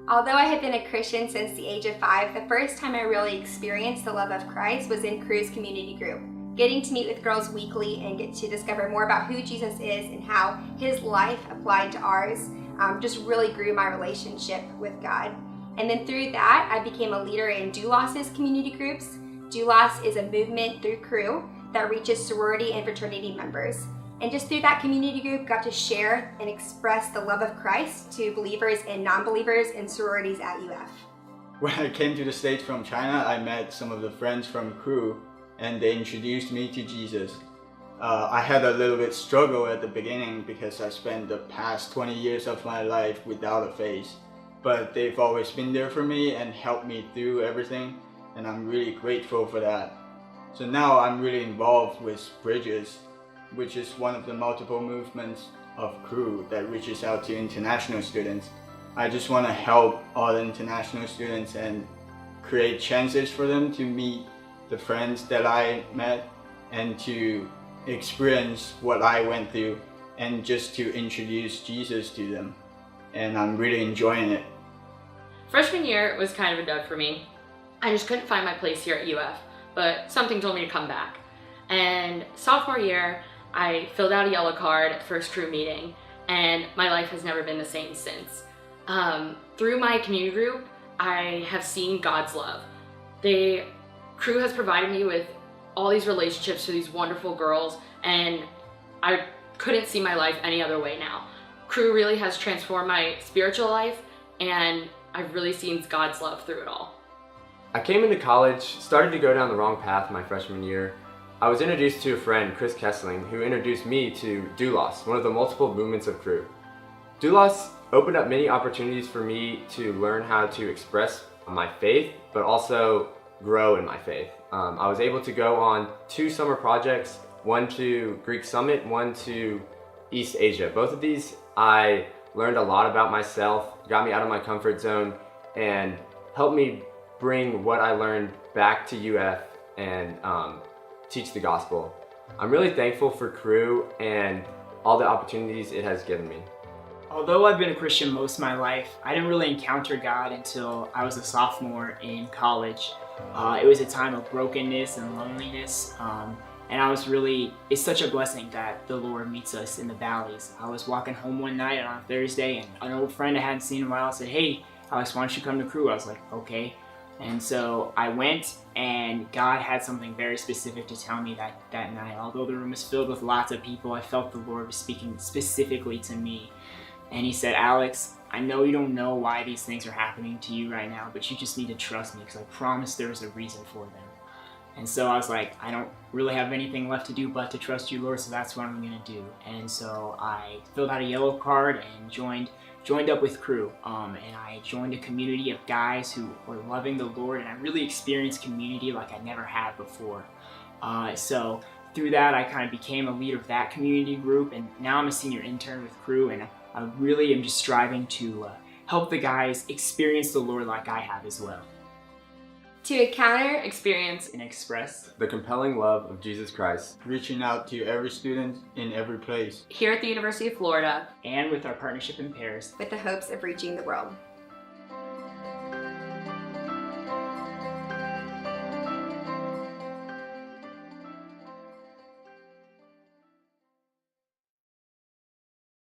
Although I had been a Christian since the age of 5, the first time I really experienced the love of Christ was in Crew's community group. Getting to meet with girls weekly and get to discover more about who Jesus is and how his life applied to ours just really grew my relationship with God. And then through that, I became a leader in Doulos' community groups. Doulos is a movement through Crew that reaches sorority and fraternity members. And just through that community group, got to share and express the love of Christ to believers and non-believers in sororities at UF. When I came to the States from China, I met some of the friends from Crew, and they introduced me to Jesus. I had a little bit struggle at the beginning because I spent the past 20 years of my life without a faith. But they've always been there for me and helped me through everything, and I'm really grateful for that. So now I'm really involved with Bridges, which is one of the multiple movements of Crew that reaches out to international students. I just want to help all the international students and create chances for them to meet the friends that I met and to experience what I went through and just to introduce Jesus to them. And I'm really enjoying it. Freshman year was kind of a dud for me. I just couldn't find my place here at UF, but something told me to come back. And sophomore year, I filled out a yellow card at first Crew meeting, and my life has never been the same since. Through my community group, I have seen God's love. Crew has provided me with all these relationships to these wonderful girls, and I couldn't see my life any other way now. Crew really has transformed my spiritual life, and I've really seen God's love through it all. I came into college, started to go down the wrong path my freshman year. I was introduced to a friend, Chris Kessling, who introduced me to Doulos, one of the multiple movements of Crew. Doulos opened up many opportunities for me to learn how to express my faith, but also grow in my faith. I was able to go on 2 summer projects, one to Greek Summit, one to East Asia. Both of these, I learned a lot about myself, got me out of my comfort zone, and helped me bring what I learned back to UF and teach the gospel. I'm really thankful for Crew and all the opportunities it has given me. Although I've been a Christian most of my life, I didn't really encounter God until I was a sophomore in college. It was a time of brokenness and loneliness, and it's such a blessing that the Lord meets us in the valleys. I was walking home one night on a Thursday, and an old friend I hadn't seen in a while said, "Hey, Alex, why don't you come to Crew?" I was like, "Okay." And so I went, and God had something very specific to tell me that night. Although the room was filled with lots of people, I felt the Lord was speaking specifically to me. And he said, "Alex, I know you don't know why these things are happening to you right now, but you just need to trust me because I promise there's a reason for them." And so I was like, I don't really have anything left to do but to trust you, Lord, so that's what I'm going to do. And so I filled out a yellow card and joined up with Crew. And I joined a community of guys who were loving the Lord, and I really experienced community like I never had before. So through that, I kind of became a leader of that community group, and now I'm a senior intern with Crew, and I really am just striving to help the guys experience the Lord like I have as well. To encounter, Experience And express The compelling love of Jesus Christ. Reaching out to every student in every place. here at the University of Florida, and with our partnership in Paris, with the hopes of reaching the world.